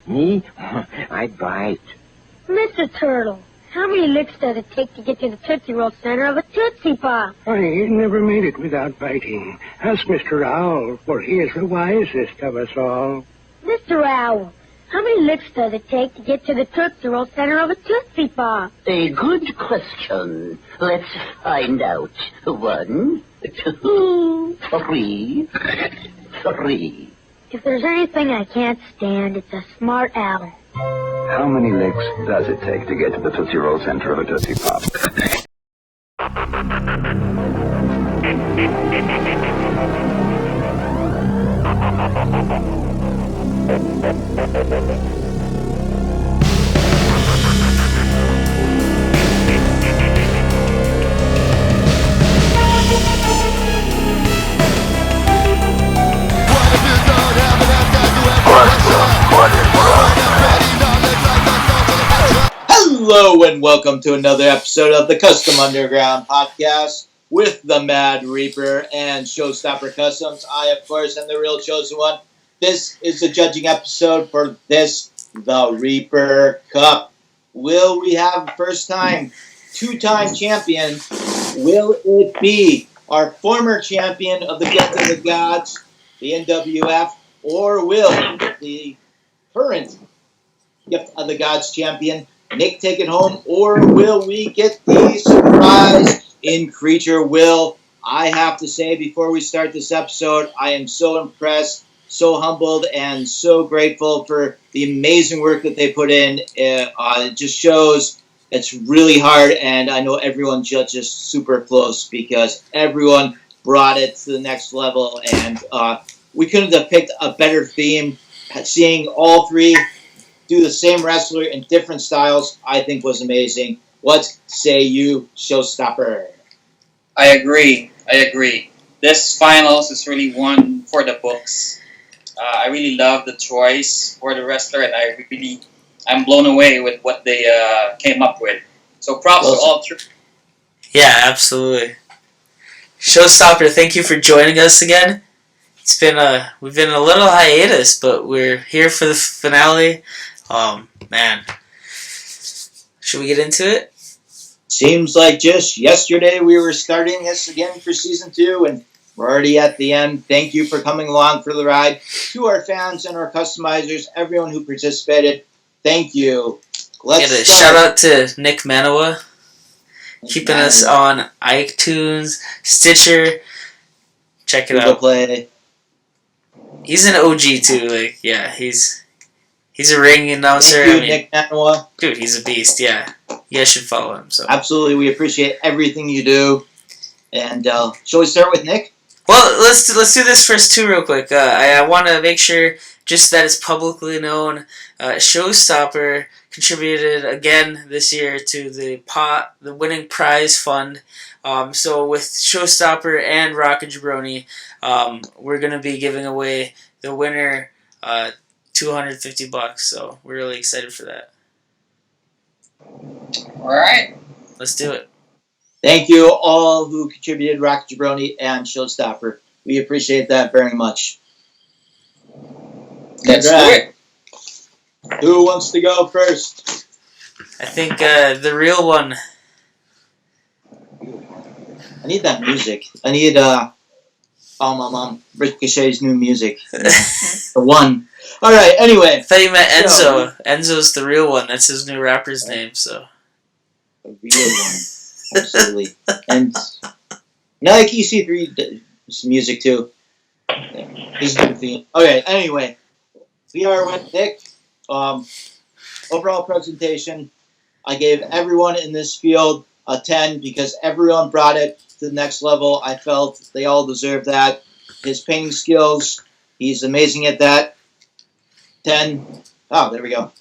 Me? I'd bite. Mr. Turtle, how many licks does it take to get to the Tootsie Roll center of a Tootsie Pop? Honey, he never made it without biting. Ask Mr. Owl, for he is the wisest of us all. Mr. Owl, how many licks does it take to get to the Tootsie Roll center of a Tootsie Pop? A good question. Let's find out. 1, 2, 3. 3. If there's anything I can't stand, it's a smart owl. How many licks does it take to get to the Tootsie Roll center of a Tootsie Pop? Hello and welcome to another episode of the Custom Underground Podcast with the Mad Reaper and Showstopper Customs. I, of course, am the real chosen one. This is the judging episode for this, the Reaper Cup. Will we have first time, two-time champion? Will it be our former champion of the Gift of the Gods, the NWF, or will the current Gift of the Gods champion, Nick, take it home, or will we get the surprise in Creature Will? I have to say, before we start this episode, I am so impressed, so humbled, and so grateful for the amazing work that they put in. It just shows it's really hard, and I know everyone judges super close because everyone brought it to the next level, and we couldn't have picked a better theme. Seeing all three do the same wrestler in different styles, I think was amazing. What say you, Showstopper? I agree. This finals is really one for the books. I really love the choice for the wrestler, and I'm blown away with what they came up with. So props to all three. Yeah, absolutely. Showstopper, thank you for joining us again. It's been we've been a little hiatus, but we're here for the finale. Man. Should we get into it? Seems like just yesterday we were starting this again for Season 2, and we're already at the end. Thank you for coming along for the ride. To our fans and our customizers, everyone who participated, thank you. Let's get a shout out to Nick Manawa, keeping us on iTunes, Stitcher. Check it out. Play. He's an OG too. He's a ring announcer. Thank you, Nick Manawa. Dude, he's a beast. Yeah, you guys should follow him. So absolutely, we appreciate everything you do. And shall we start with Nick? Well, let's do this first too, real quick. I want to make sure just that it's publicly known. Showstopper contributed again this year to the winning prize fund. So with Showstopper and Rocket Jabroni, we're gonna be giving away the winner $250. So we're really excited for that. All right, let's do it. Thank you all who contributed, Rocket Jabroni and Showstopper. We appreciate that very much. Let's do it. Who wants to go first? I think the real one. I need that music. I need Ricochet's new music. The one. All right. Anyway, I thought you meant Enzo. Enzo's the real one. That's his new rapper's name. So the real one, absolutely. And now like EC3 does some music too. He's a good theme. Okay. Anyway, we are with Nick. Overall presentation, I gave everyone in this field a 10 because everyone brought it to the next level. I felt they all deserve that. His painting skills, he's amazing at that. 10. Oh, there we go.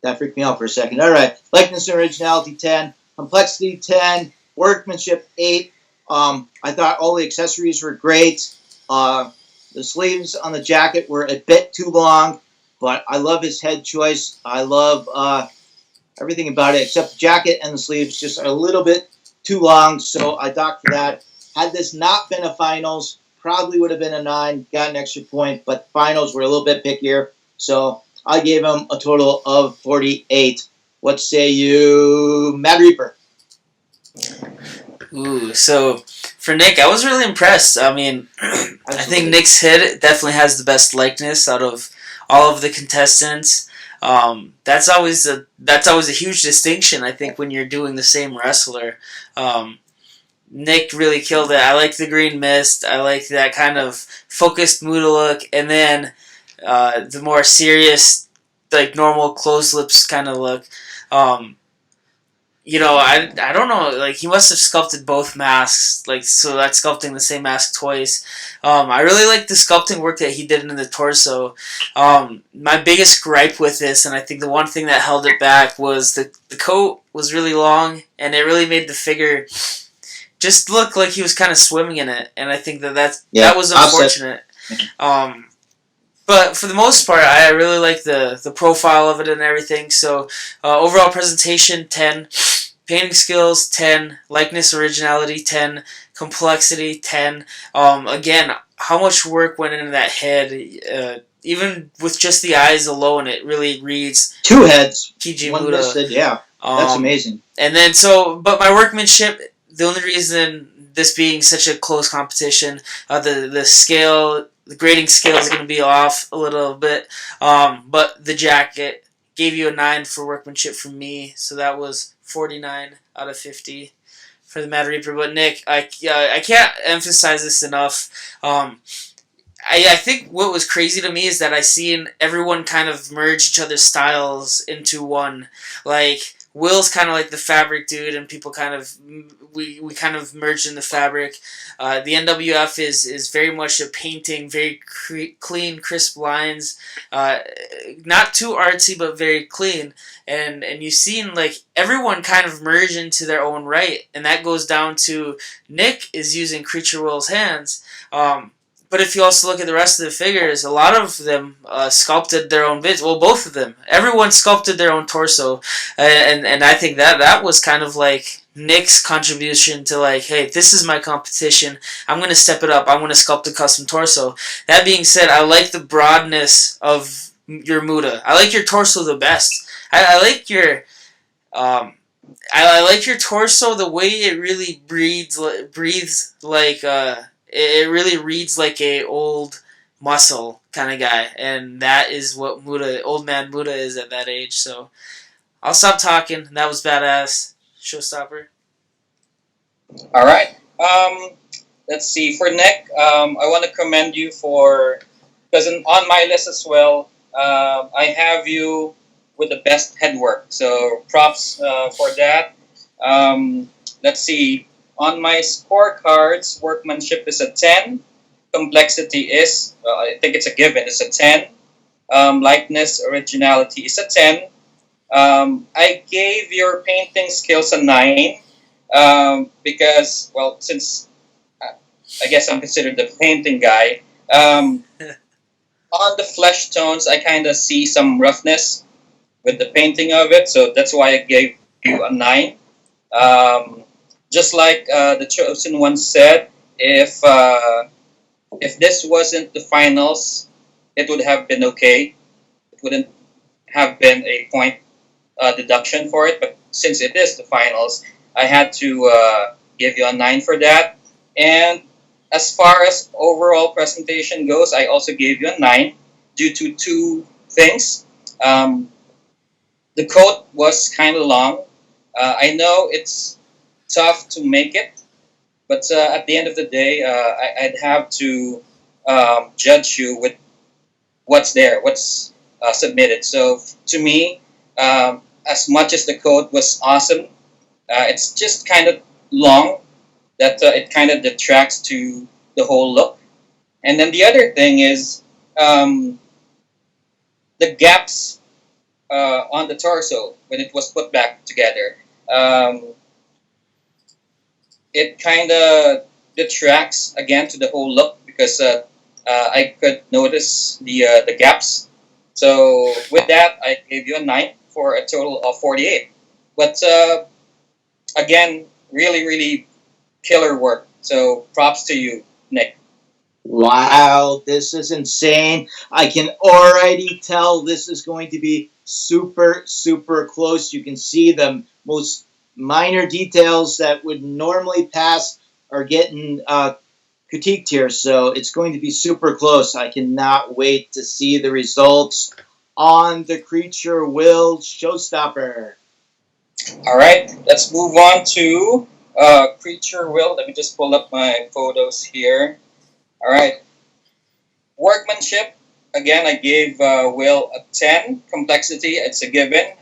That freaked me out for a second. All right. Likeness and originality, 10. Complexity, 10. Workmanship, 8. I thought all the accessories were great. The sleeves on the jacket were a bit too long, but I love his head choice. I love everything about it except the jacket and the sleeves just are a little bit too long, so I docked for that. Had this not been a finals, probably would have been a 9, got an extra point, but finals were a little bit pickier, so I gave him a total of 48. What say you, Mad Reaper? Ooh, so for Nick, I was really impressed. I mean, I think Absolutely. Nick's head definitely has the best likeness out of all of the contestants. That's always a huge distinction. I think when you're doing the same wrestler, Nick really killed it. I like the green mist. I like that kind of focused Muda look, and then the more serious, like normal closed lips kind of look. Um, I don't know. Like he must have sculpted both masks, like so that's sculpting the same mask twice. I really like the sculpting work that he did in the torso. My biggest gripe with this, and I think the one thing that held it back, was the coat was really long, and it really made the figure just look like he was kind of swimming in it, and I think that was unfortunate. But for the most part, I really like the profile of it and everything. So overall presentation 10, painting skills 10, likeness originality 10, complexity 10. Again, how much work went into that head? Even with just the eyes alone, it really reads 2 heads, Kiji one Muda. listed. Yeah, that's amazing. And then but my workmanship, the only reason this being such a close competition, the scale, the grading scale is going to be off a little bit. But the jacket gave you a 9 for workmanship from me, so that was 49 out of 50 for the Mad Reaper. But Nick, I can't emphasize this enough. I think what was crazy to me is that I seen everyone kind of merge each other's styles into one. Like Will's kind of like the fabric dude, and people kind of we kind of merged in the fabric. The NWF is very much a painting, very clean, crisp lines, not too artsy but very clean. And you've seen like everyone kind of merge into their own right, and that goes down to Nick is using Creature Will's hands. But if you also look at the rest of the figures, a lot of them sculpted their own bits. Well, both of them. Everyone sculpted their own torso. And I think that was kind of like Nick's contribution to like, hey, this is my competition. I'm going to step it up. I'm going to sculpt a custom torso. That being said, I like the broadness of your Muda. I like your torso the best. I like your... I like your torso, the way it really breathes like... It really reads like a old muscle kind of guy, and that is what old man Muda is at that age. So I'll stop talking. That was badass. Showstopper. All right. Let's see. For Nick, I want to commend you because on my list as well, I have you with the best headwork. So props for that. Let's see. On my scorecards, workmanship is a 10. Complexity is, I think it's a given, it's a 10. Likeness, originality is a 10. I gave your painting skills a 9 because, well, since I guess I'm considered the painting guy, on the flesh tones, I kind of see some roughness with the painting of it, so that's why I gave you a 9. Just like the Chosen One said, if this wasn't the finals, it would have been okay. It wouldn't have been a point deduction for it. But since it is the finals, I had to give you a 9 for that. And as far as overall presentation goes, I also gave you a 9 due to 2 things. The coat was kind of long. I know it's tough to make it, but at the end of the day, I'd have to judge you with what's there, what's submitted. So to me, as much as the code was awesome, it's just kind of long that it kind of detracts to the whole look. And then the other thing is the gaps on the torso when it was put back together. It kind of detracts again to the whole look because I could notice the gaps. So with that, I gave you a 9 for a total of 48. But again, really, really killer work. So props to you, Nick. Wow, this is insane. I can already tell this is going to be super, super close. You can see the most minor details that would normally pass are getting critiqued here, so it's going to be super close. I cannot wait to see the results on the Creature Will Showstopper. All right, let's move on to Creature Will. Let me just pull up my photos here. All right, workmanship. Again, I gave Will a 10. Complexity, it's a given.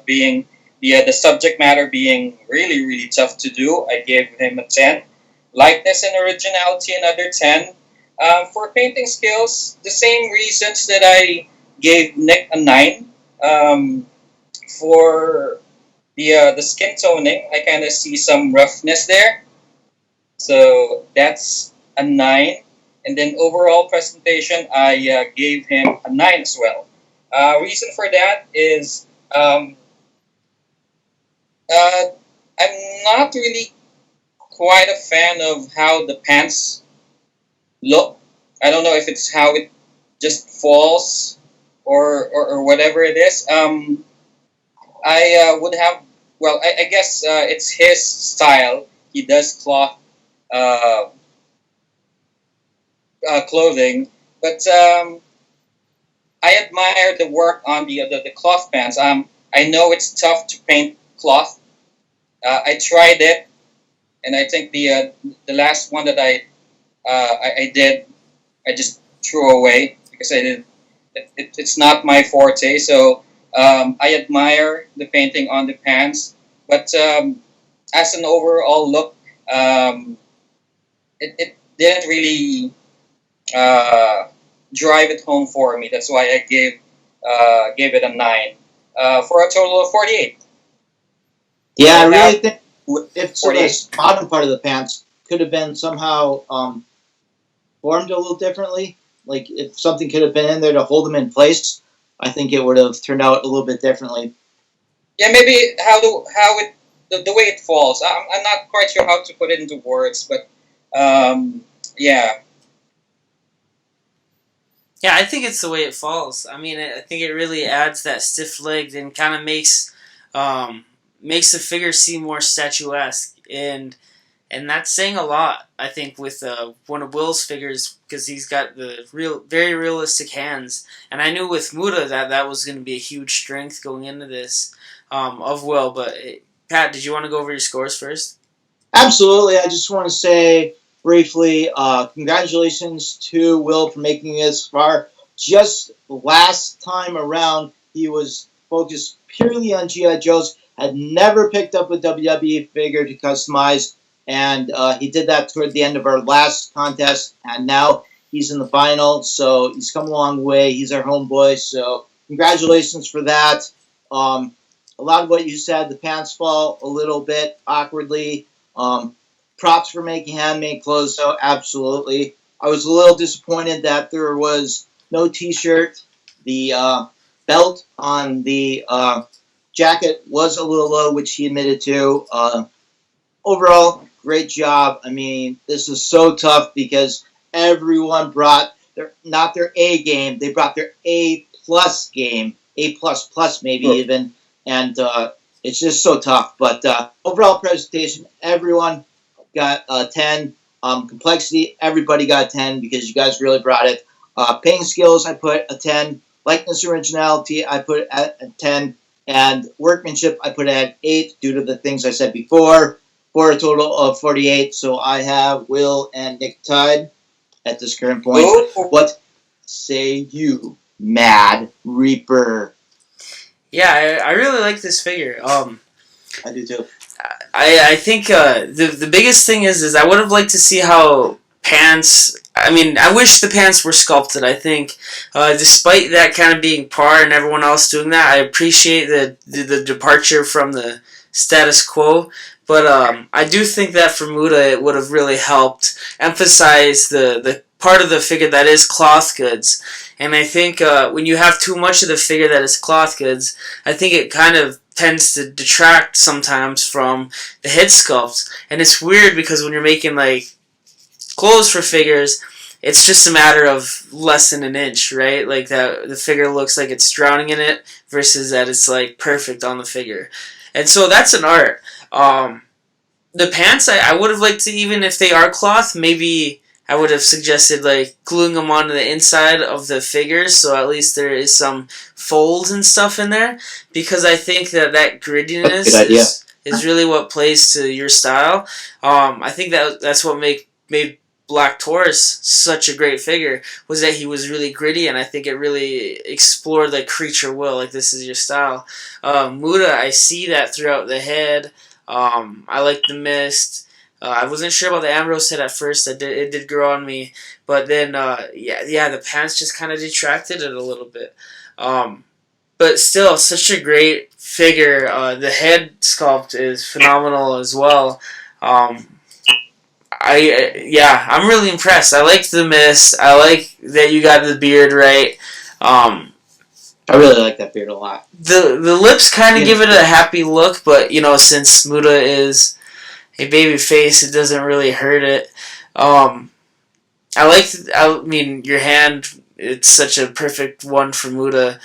Being the subject matter being really, really tough to do, I gave him a 10. Lightness and originality, another 10. For painting skills, the same reasons that I gave Nick a 9. For the skin toning, I kind of see some roughness there. So that's a 9. And then overall presentation, I gave him a 9 as well. Reason for that is I'm not really quite a fan of how the pants look. I don't know if it's how it just falls or whatever it is. I would have, well, I guess it's his style. He does cloth clothing, but I admire the work on the cloth pants. I know it's tough to paint cloth. I tried it, and I think the last one that I did, I just threw away because I did. It's not my forte. So I admire the painting on the pants, but as an overall look, it didn't really drive it home for me. That's why I gave it a 9 for a total of 48. Yeah, I So now really think if so the 48. bottom part of the pants could have been somehow formed a little differently. Like if something could have been in there to hold them in place, I think it would have turned out a little bit differently. Yeah, maybe the way it falls. I'm not quite sure how to put it into words, but yeah. Yeah, I think it's the way it falls. I mean, I think it really adds that stiff leg and kind of makes the figure seem more statuesque, and that's saying a lot. I think with one of Will's figures because he's got the very realistic hands, and I knew with Muda that was going to be a huge strength going into this of Will. But Pat, did you want to go over your scores first? Absolutely. I just want to say briefly, congratulations to Will for making it this far. Just last time around, he was focused purely on G.I. Joes, had never picked up a WWE figure to customize, and he did that toward the end of our last contest, and now he's in the final, so he's come a long way. He's our homeboy, so congratulations for that. A lot of what you said, the pants fall a little bit awkwardly. Props for making handmade clothes, so absolutely. I was a little disappointed that there was no T-shirt. The belt on the jacket was a little low, which he admitted to. Overall, great job. I mean, this is so tough because everyone brought not their A game, they brought their A plus game, A plus plus maybe even, and it's just so tough. But overall presentation, everyone got a 10. Complexity, everybody got a 10 because you guys really brought it. Painting skills, I put a 10. Likeness, originality, I put at a 10. And workmanship, I put at 8 due to the things I said before, for a total of 48. So I have Will and Nick tied at this current point. Oh. What say you, Mad Reaper? Yeah, I really like this figure. I do too. I think the biggest thing is I would have liked to see how pants. I mean, I wish the pants were sculpted. I think, despite that kind of being par and everyone else doing that, I appreciate the departure from the status quo. But I do think that for Muda, it would have really helped emphasize the part of the figure that is cloth goods. And I think when you have too much of the figure that is cloth goods, I think it kind of tends to detract sometimes from the head sculpt. And it's weird because when you're making like clothes for figures, it's just a matter of less than an inch, right? Like that, the figure looks like it's drowning in it versus that it's like perfect on the figure, and so that's an art. The pants, I would have liked to, even if they are cloth, maybe I would have suggested like gluing them onto the inside of the figures, so at least there is some folds and stuff in there, because I think that grittiness is really what plays to your style. I think that's what made Black Taurus such a great figure, was that he was really gritty, and I think it really explored like creature will, like this is your style. Muda, I see that throughout the head. I like the mist. I wasn't sure about the Ambrose head at first. It did grow on me, but then the pants just kind of detracted it a little bit. But still, such a great figure. The head sculpt is phenomenal as well. I'm really impressed. I liked the mist. I like that you got the beard right. I really like that beard a lot. The lips kind of give it a happy look, but since Muda is a baby face, it doesn't really hurt it. I mean, your hand, it's such a perfect one for Muda.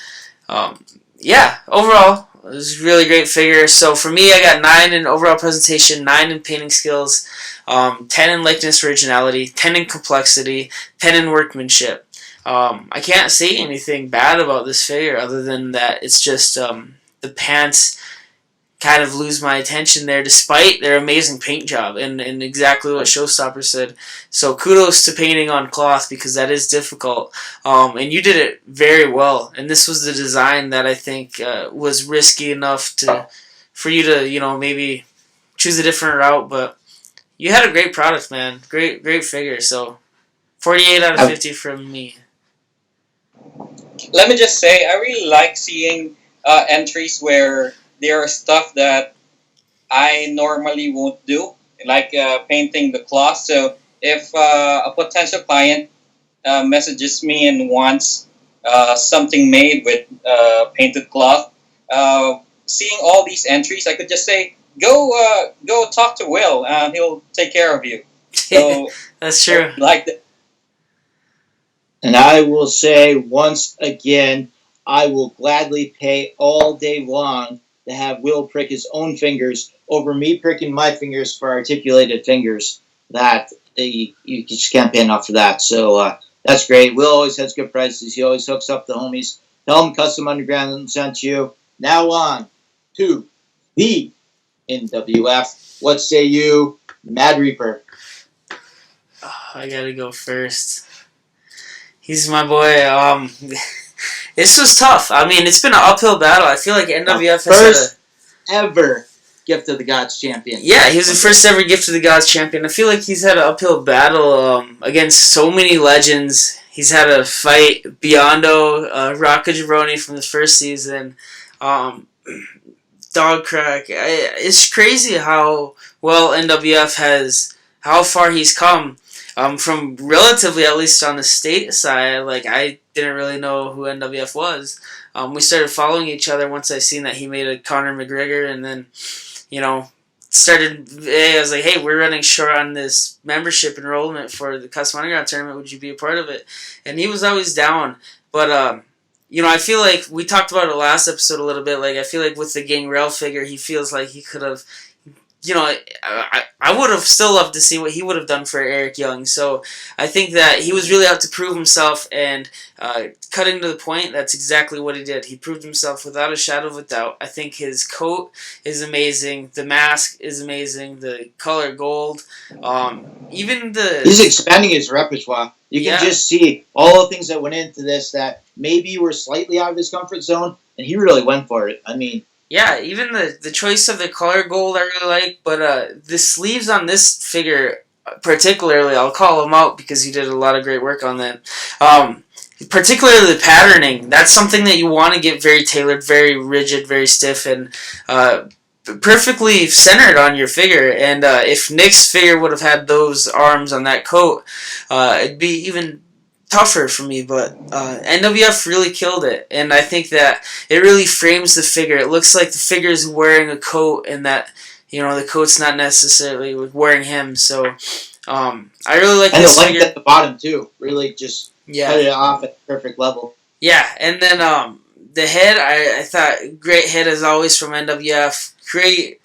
Overall, it was a really great figure. So for me, I got 9 in overall presentation, 9 in painting skills, 10 in likeness originality, 10 in complexity, 10 in workmanship. I can't say anything bad about this figure other than that it's just the pants kind of lose my attention there, despite their amazing paint job and exactly what Showstopper said. So kudos to painting on cloth, because that is difficult, and you did it very well. And this was the design that I think was risky enough for you to maybe choose a different route, but you had a great product, man. Great figure. So 48 out of 50 from me. Let me just say, I really like seeing entries where there are stuff that I normally won't do, like painting the cloth. So if a potential client messages me and wants something made with painted cloth, seeing all these entries, I could just say, go talk to Will, and he'll take care of you. So that's true. Like that. And I will say once again, I will gladly pay all day long to have Will prick his own fingers over me pricking my fingers for articulated fingers. That you just can't pay enough for that. So that's great. Will always has good prices. He always hooks up the homies. Tell him Custom Underground sent you. Now on to the NWF. What say you, Mad Reaper? I gotta go first. He's my boy. This was tough. I mean, it's been an uphill battle. I feel like NWF has ever Gift of the Gods champion. Yeah, he was the first ever Gift of the Gods champion. I feel like he's had an uphill battle against so many legends. He's had a fight Biondo, Rocco Jabroni from the first season, Dog Crack. It's crazy how well NWF has, how far he's come. From relatively, at least on the state side, like I didn't really know who NWF was. We started following each other once I seen that he made a Conor McGregor, and then, I was like, hey, we're running short on this membership enrollment for the Custom Underground tournament. Would you be a part of it? And he was always down. But, I feel like we talked about it last episode a little bit. Like, I feel like with the Gangrel figure, he feels like he could have, I would have still loved to see what he would have done for Eric Young. So I think that he was really out to prove himself, and cutting to the point, that's exactly what he did. He proved himself without a shadow of a doubt. I think his coat is amazing. The mask is amazing. The color gold. He's expanding his repertoire. You can just see all the things that went into this that maybe were slightly out of his comfort zone, and he really went for it. I mean, yeah, even the choice of the color gold I really like, but the sleeves on this figure particularly, I'll call him out because he did a lot of great work on that. Particularly the patterning, that's something that you want to get very tailored, very rigid, very stiff, and perfectly centered on your figure. And if Nick's figure would have had those arms on that coat, it'd be even tougher for me, but NWF really killed it, and I think that it really frames the figure. It looks like the figure is wearing a coat, and that the coat's not necessarily wearing him. So I really like And this the length figure. at the bottom too. Really just cut it off at the perfect level. Yeah, and then the head, I thought great head as always from NWF. Great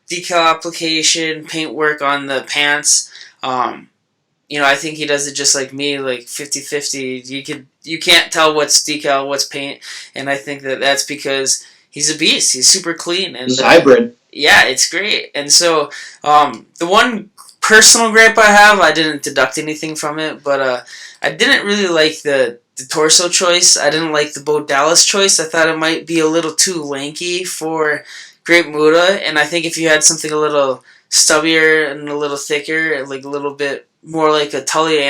decal application, paint work on the pants. I think he does it just like me, like 50-50. You can't tell what's decal, what's paint, and I think that's because he's a beast. He's super clean and He's hybrid. Yeah, it's great. And so the one personal gripe I have, I didn't deduct anything from it, but I didn't really like the torso choice. I didn't like the Bo Dallas choice. I thought it might be a little too lanky for Great Muta, and I think if you had something a little stubbier and a little thicker, like a little bit more like a Tully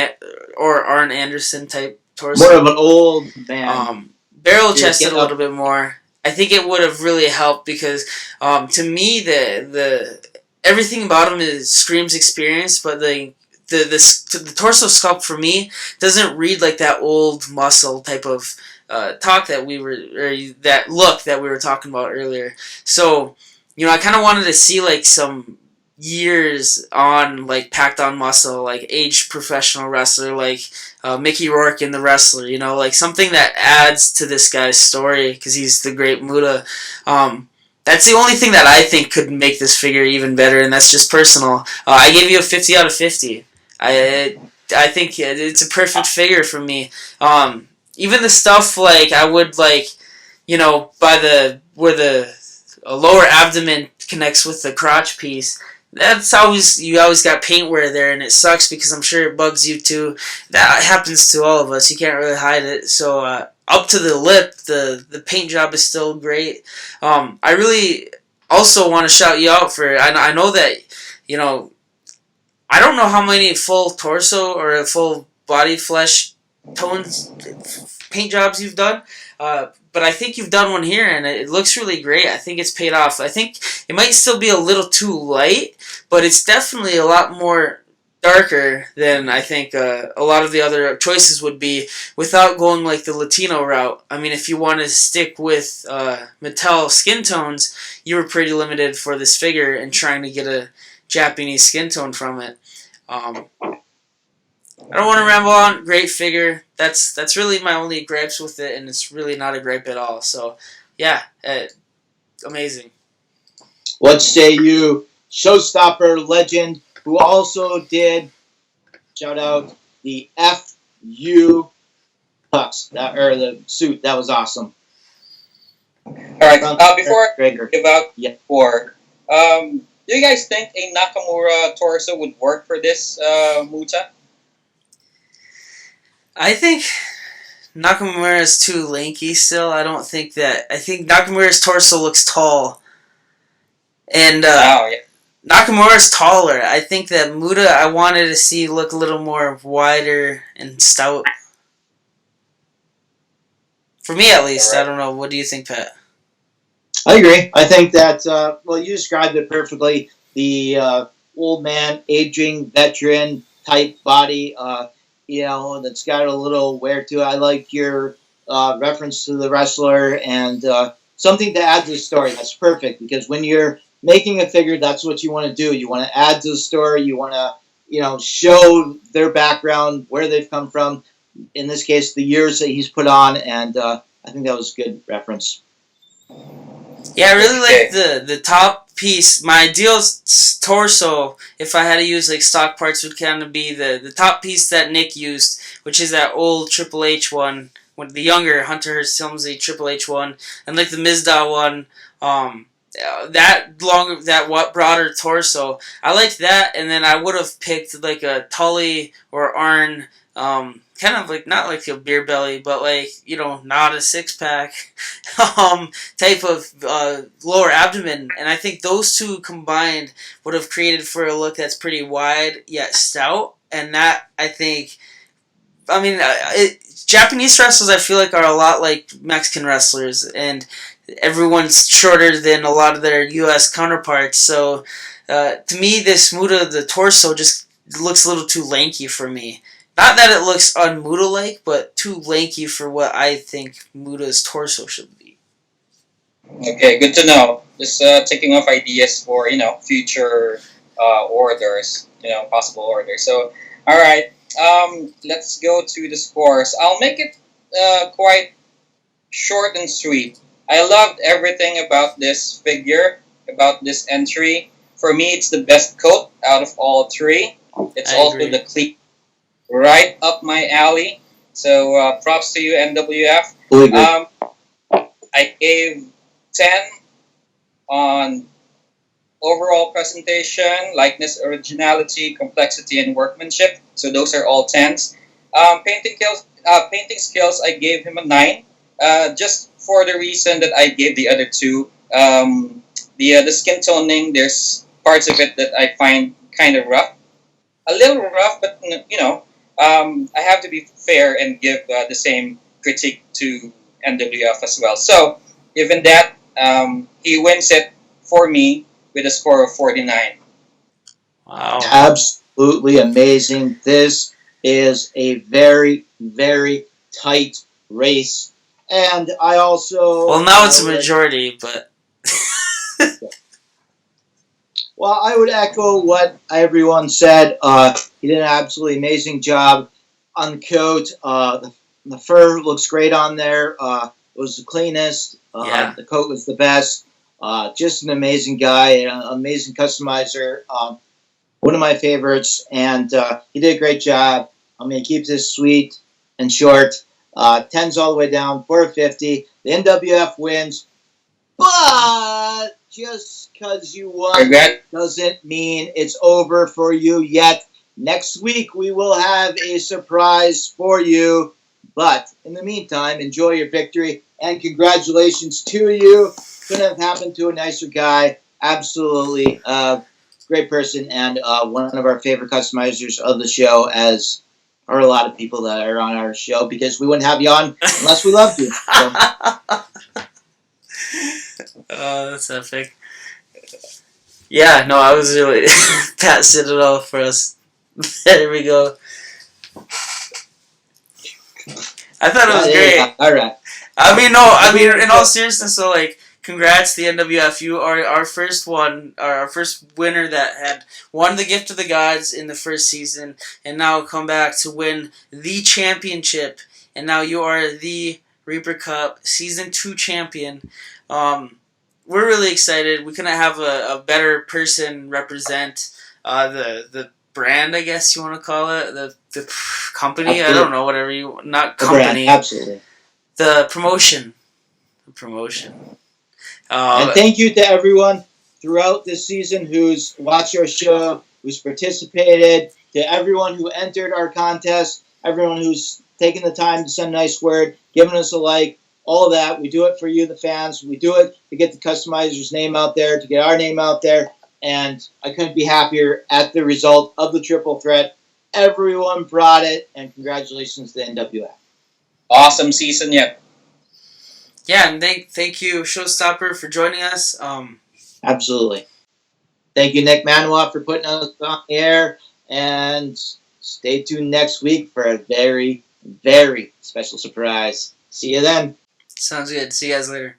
or Arn Anderson type torso. More of an old man. Barrel chested a little bit more. I think it would have really helped because to me the everything about him screams experience, but the torso sculpt for me doesn't read like that old muscle type of talk that that look that we were talking about earlier. So I kind of wanted to see like some years on like packed on muscle, like aged professional wrestler, like Mickey Rourke in The Wrestler, like something that adds to this guy's story because he's the Great Muta. That's the only thing that I think could make this figure even better, and that's just personal. I gave you a 50 out of 50. I think it's a perfect figure for me. Even the stuff like I would like, by where the lower abdomen connects with the crotch piece. That's you always got paint wear there, and it sucks because I'm sure it bugs you too. That happens to all of us. You can't really hide it. So up to the lip, the paint job is still great. I really also want to shout you out for. I know that I don't know how many full torso or full body flesh tones paint jobs you've done. But I think you've done one here, and it looks really great. I think it's paid off. I think it might still be a little too light, but it's definitely a lot more darker than I think a lot of the other choices would be without going like the Latino route. I mean, if you want to stick with Mattel skin tones, you were pretty limited for this figure and trying to get a Japanese skin tone from it. I don't want to ramble on. Great figure. That's really my only gripes with it, and it's really not a gripe at all. So, yeah, amazing. What say you, Showstopper legend, who also did shout out the FU tux or the suit? That was awesome. All right. Before I give out for, do you guys think a Nakamura torso would work for this Muta? I think Nakamura is too lanky still. I think Nakamura's torso looks tall. And Nakamura's taller. I think that Muta I wanted to see look a little more wider and stout. For me at least. Right. I don't know. What do you think, Pat? I agree. I think that, you described it perfectly. The old man, aging, veteran type body, that's got a little wear to it. I like your reference to The Wrestler and something to add to the story. That's perfect because when you're making a figure, that's what you want to do. You want to add to the story. You want to, show their background, where they've come from. In this case, the years that he's put on, and I think that was a good reference. Yeah, I really like the top piece. My ideal torso, if I had to use like stock parts, would kind of be the top piece that Nick used, which is that old Triple H one, with the younger Hunter Hearst Helmsley Triple H one, and like the Mizdow one. That broader torso. I liked that, and then I would have picked like a Tully or Arn. Kind of like, not like a beer belly, but like, not a six-pack type of lower abdomen. And I think those two combined would have created for a look that's pretty wide yet stout. And that, I think, Japanese wrestlers I feel like are a lot like Mexican wrestlers, and everyone's shorter than a lot of their U.S. counterparts. So to me, this Muta, the torso, just looks a little too lanky for me. Not that it looks un-Muta-like, but too lanky for what I think Muta's torso should be. Okay, good to know. Just taking off ideas for, future orders. possible order. So, all right, let's go to the scores. I'll make it quite short and sweet. I loved everything about this figure, about this entry. For me, it's the best coat out of all three. It's I also agree. the clean, right up my alley. So props to you, NWF. Fully agree. I gave 10 on overall presentation, likeness, originality, complexity, and workmanship. So those are all 10s. Painting skills, I gave him a 9. Just for the reason that I gave the other two. The skin toning, there's parts of it that I find kind of rough. A little rough, but I have to be fair and give the same critique to NWF as well. So, given that, he wins it for me with a score of 49. Wow. Absolutely amazing. This is a very, very tight race. And I also... Well, now it's a majority, but... Well, I would echo what everyone said. He did an absolutely amazing job on the coat. The fur looks great on there. It was the cleanest. Yeah. The coat was the best. Just an amazing guy, an amazing customizer. One of my favorites, and he did a great job. I'm going to keep this sweet and short. 10's all the way down, 450. The NWF wins, but just because you won doesn't mean it's over for you yet. Next week, we will have a surprise for you. But in the meantime, enjoy your victory, and congratulations to you. Couldn't have happened to a nicer guy. Absolutely. Great person, and one of our favorite customizers of the show, as are a lot of people that are on our show, because we wouldn't have you on unless we loved you. So. Oh, that's epic. Yeah, no, I was really... Pat said it all for us. There we go. I thought it was great. All right. I mean, in all seriousness, so, like, congrats to the NWF. You are our first winner that had won the Gift of the Gods in the first season, and now come back to win the championship. And now you are the Reaper Cup Season 2 champion. We're really excited. We couldn't have a better person represent the brand, I guess you want to call it, the company. Absolutely. I don't know, whatever you... Not The company. brand, absolutely. The promotion. And And thank you to everyone throughout this season who's watched our show, who's participated, to everyone who entered our contest, everyone who's taken the time to send a nice word, giving us a like, all of that. We do it for you, the fans. We do it to get the customizer's name out there, to get our name out there, and I couldn't be happier at the result of the triple threat. Everyone brought it, and congratulations to the NWF. Awesome season yet. yeah, and thank you, Showstopper, for joining us. Absolutely. Thank you, Nick Manoa, for putting us on the air, and stay tuned next week for a very, very special surprise. See you then. Sounds good. See you guys later.